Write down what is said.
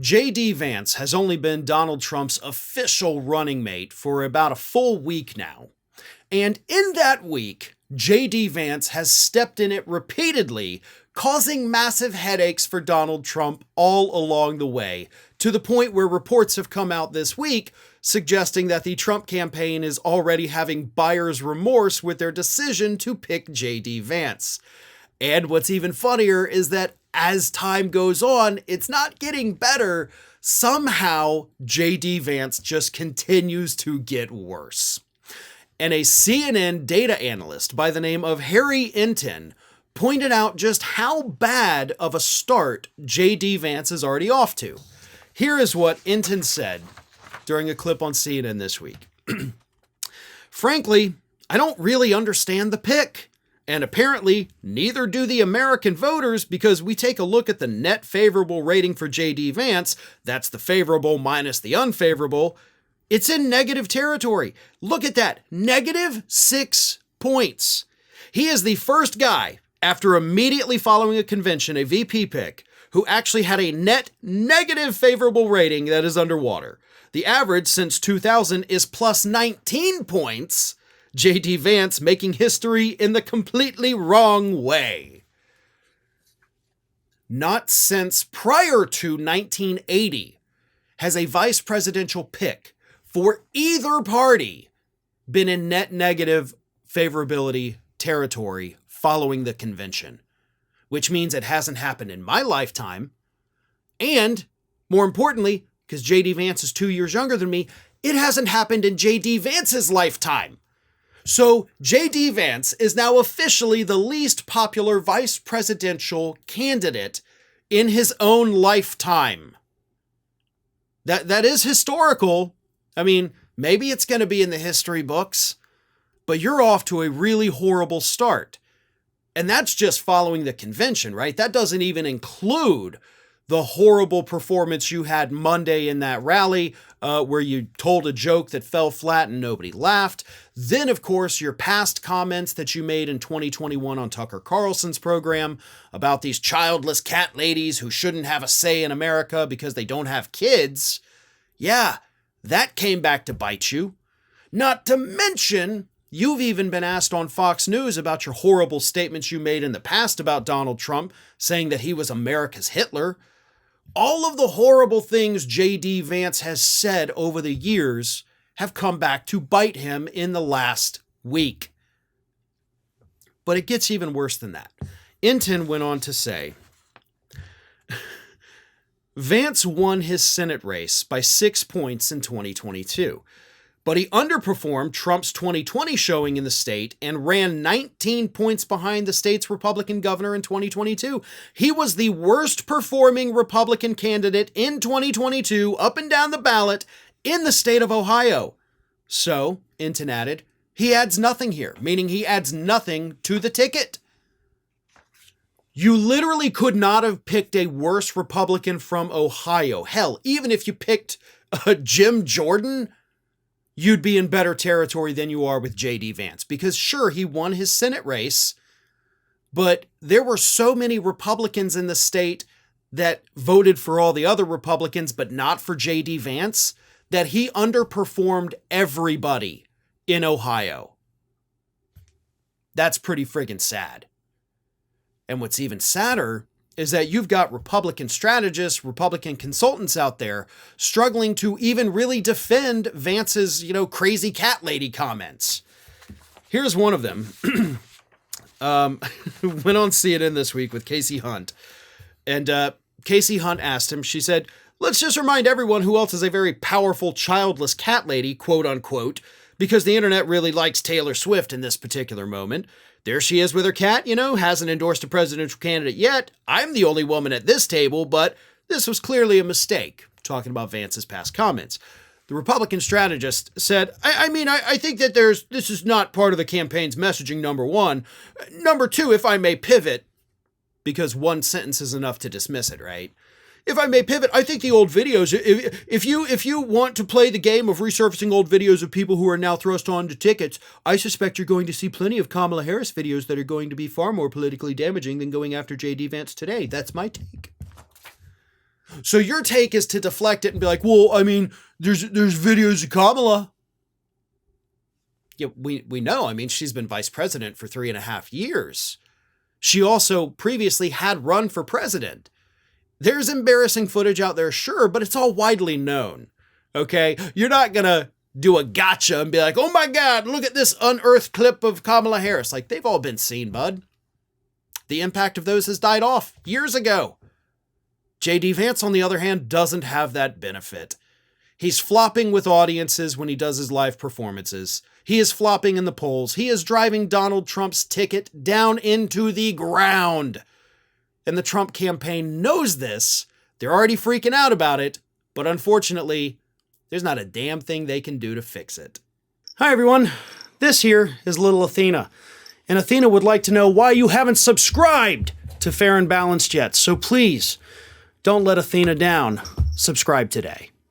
J.D. Vance has only been Donald Trump's official running mate for about a full week now. And in that week, J.D. Vance has stepped in it repeatedly, causing massive headaches for Donald Trump all along the way, to the point where reports have come out this week suggesting that the Trump campaign is already having buyer's remorse with their decision to pick J.D. Vance. And what's even funnier is that as time goes on, it's not getting better. Somehow, J.D. Vance just continues to get worse. And a CNN data analyst by the name of Harry Enton pointed out just how bad of a start J.D. Vance is already off to. Here is what Enton said during a clip on CNN this week. Frankly, I don't really understand the pick. And apparently, neither do the American voters, because we take a look at the net favorable rating for J.D. Vance, that's the favorable minus the unfavorable, it's in negative territory. Look at that, -6 points. He is the first guy, after immediately following a convention, a VP pick, who actually had a net negative favorable rating that is underwater. The average since 2000 is plus 19 points. J.D. Vance making history in the completely wrong way. Not since prior to 1980 has a vice presidential pick for either party been in net negative favorability territory following the convention, which means it hasn't happened in my lifetime. And more importantly, because J.D. Vance is 2 years younger than me, it hasn't happened in J.D. Vance's lifetime. So J.D. Vance is now officially the least popular vice presidential candidate in his own lifetime. That is historical. I mean, maybe it's going to be in the history books, but you're off to a really horrible start. And that's just following the convention, right? That doesn't even include the horrible performance you had Monday in that rally, where you told a joke that fell flat and nobody laughed. Then, of course, your past comments that you made in 2021 on Tucker Carlson's program about these childless cat ladies who shouldn't have a say in America because they don't have kids. Yeah, that came back to bite you. Not to mention, you've even been asked on Fox News about your horrible statements you made in the past about Donald Trump, saying that he was America's Hitler. All of the horrible things J.D. Vance has said over the years have come back to bite him in the last week. But it gets even worse than that. Enton went on to say, Vance won his Senate race by 6 points in 2022. But he underperformed Trump's 2020 showing in the state and ran 19 points behind the state's Republican governor in 2022. He was the worst performing Republican candidate in 2022 up and down the ballot in the state of Ohio. So, Enton added, he adds nothing here, meaning he adds nothing to the ticket. You literally could not have picked a worse Republican from Ohio. Hell, even if you picked Jim Jordan, you'd be in better territory than you are with J.D. Vance. Because sure, he won his Senate race, but there were so many Republicans in the state that voted for all the other Republicans, but not for J.D. Vance, that he underperformed everybody in Ohio. That's pretty friggin' sad. And what's even sadder is that you've got Republican strategists, Republican consultants out there struggling to even really defend Vance's, crazy cat lady comments. Here's one of them. Went on CNN this week with Casey Hunt. And Casey Hunt asked him, she said, let's just remind everyone who else is a very powerful childless cat lady, quote unquote, because the internet really likes Taylor Swift in this particular moment. There she is with her cat, hasn't endorsed a presidential candidate yet. I'm the only woman at this table, but this was clearly a mistake, talking about Vance's past comments. The Republican strategist said, I think that this is not part of the campaign's messaging, number one. Number two, if I may pivot, because one sentence is enough to dismiss it, right? If I may pivot, I think the old videos, if you want to play the game of resurfacing old videos of people who are now thrust onto tickets, I suspect you're going to see plenty of Kamala Harris videos that are going to be far more politically damaging than going after J.D. Vance today. That's my take. So your take is to deflect it and be like, well, I mean, there's videos of Kamala. Yeah, we know. I mean, she's been vice president for 3.5 years. She also previously had run for president. There's embarrassing footage out there, sure, but it's all widely known. Okay? You're not going to do a gotcha and be like, oh my God, look at this unearthed clip of Kamala Harris. Like, they've all been seen, bud. The impact of those has died off years ago. J.D. Vance, on the other hand, doesn't have that benefit. He's flopping with audiences when he does his live performances. He is flopping in the polls. He is driving Donald Trump's ticket down into the ground. And the Trump campaign knows this. They're already freaking out about it. But unfortunately, there's not a damn thing they can do to fix it. Hi, everyone. This here is little Athena. And Athena would like to know why you haven't subscribed to Fair and Balanced yet. So please, don't let Athena down. Subscribe today.